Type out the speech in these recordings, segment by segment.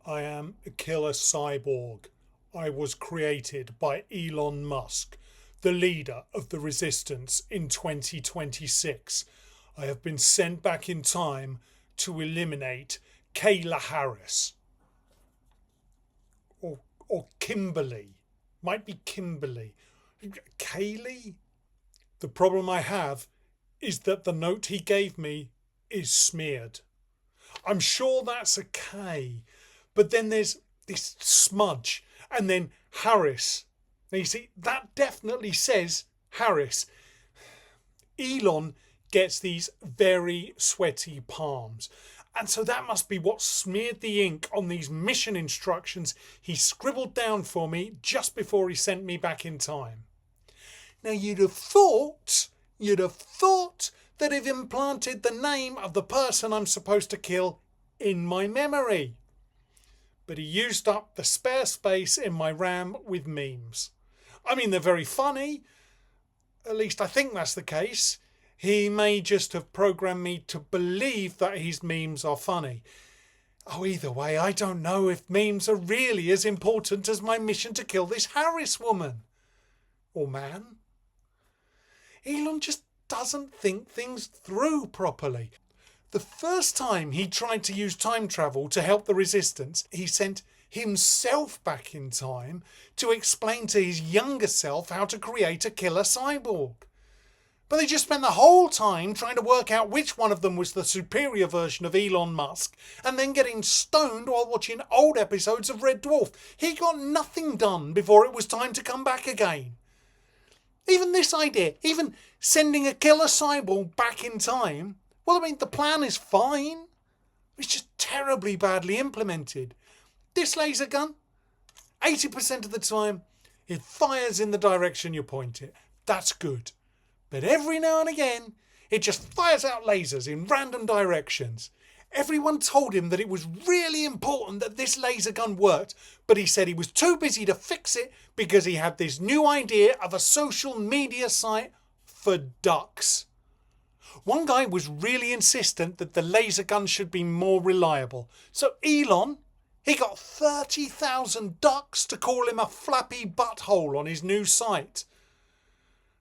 I am a killer cyborg. I was created by Elon Musk, the leader of the resistance in 2026. I have been sent back in time to eliminate Kayla Harris. Or Kimberly. Might be Kimberly. Kayleigh? The problem I have is that the note he gave me is smeared. I'm sure that's a K, but then there's this smudge and then Harris. Now you see, that definitely says Harris. Elon gets these very sweaty palms. And so that must be what smeared the ink on these mission instructions he scribbled down for me just before he sent me back in time. Now you'd have thought that he'd implanted the name of the person I'm supposed to kill in my memory. But he used up the spare space in my RAM with memes. I mean, they're very funny. At least I think that's the case. He may just have programmed me to believe that his memes are funny. Oh, either way, I don't know if memes are really as important as my mission to kill this Harris woman. Or man. Elon just doesn't think things through properly. The first time he tried to use time travel to help the resistance, he sent himself back in time to explain to his younger self how to create a killer cyborg. But they just spent the whole time trying to work out which one of them was the superior version of Elon Musk and then getting stoned while watching old episodes of Red Dwarf. He got nothing done before it was time to come back again. Even this idea, even sending a killer cyborg back in time, well, I mean, the plan is fine. It's just terribly badly implemented. This laser gun, 80% of the time, it fires in the direction you point it. That's good. But every now and again, it just fires out lasers in random directions. Everyone told him that it was really important that this laser gun worked, but he said he was too busy to fix it because he had this new idea of a social media site for ducks. One guy was really insistent that the laser gun should be more reliable. So Elon, he got 30,000 ducks to call him a flappy butthole on his new site.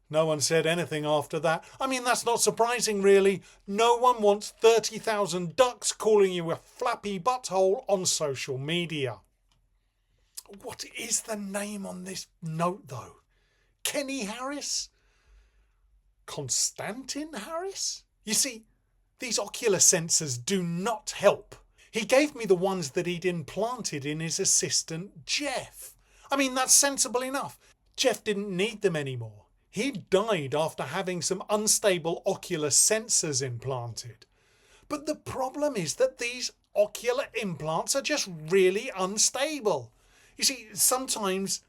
No one said anything after that. I mean, that's not surprising, really. No one wants 30,000 ducks calling you a flappy butthole on social media. What is the name on this note, though? Kenny Harris? Constantin Harris? You see, these ocular sensors do not help. He gave me the ones that he'd implanted in his assistant, Jeff. I mean, that's sensible enough. Jeff didn't need them anymore. He died after having some unstable ocular sensors implanted. But the problem is that these ocular implants are just really unstable. You see, sometimes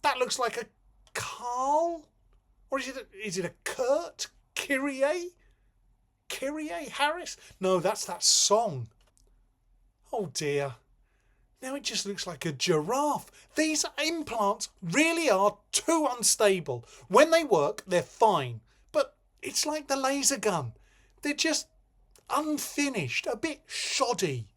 that looks like a Carl? Or is it a Kurt? Kyrie? Kyrie Harris? No, that's that song. Oh dear. Now it just looks like a giraffe. These implants really are too unstable. When they work, they're fine. But it's like the laser gun. They're just unfinished, a bit shoddy.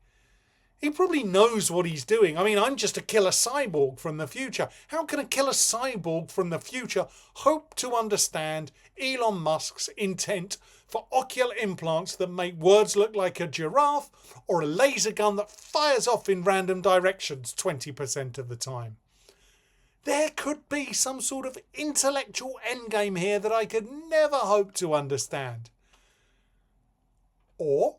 He probably knows what he's doing. I mean, I'm just a killer cyborg from the future. How can a killer cyborg from the future hope to understand Elon Musk's intent for ocular implants that make words look like a giraffe or a laser gun that fires off in random directions 20% of the time? There could be some sort of intellectual endgame here that I could never hope to understand. Or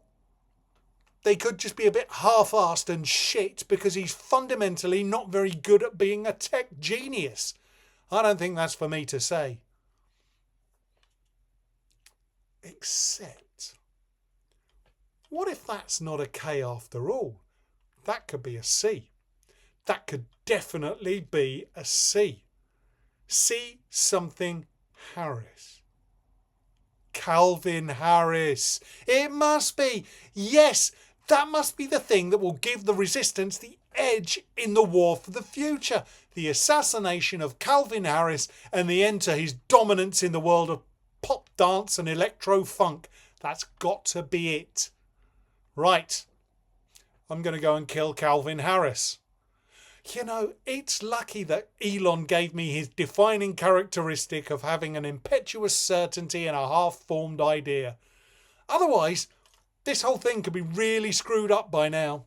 they could just be a bit half-assed and shit because he's fundamentally not very good at being a tech genius. I don't think that's for me to say. Except, what if that's not a K after all? That could be a C. That could definitely be a C. C something Harris. Calvin Harris. It must be. Yes, that must be the thing that will give the resistance the edge in the war for the future. The assassination of Calvin Harris and the end to his dominance in the world of pop dance and electro funk. That's got to be it. Right. I'm going to go and kill Calvin Harris. You know, it's lucky that Elon gave me his defining characteristic of having an impetuous certainty and a half-formed idea. Otherwise, this whole thing could be really screwed up by now.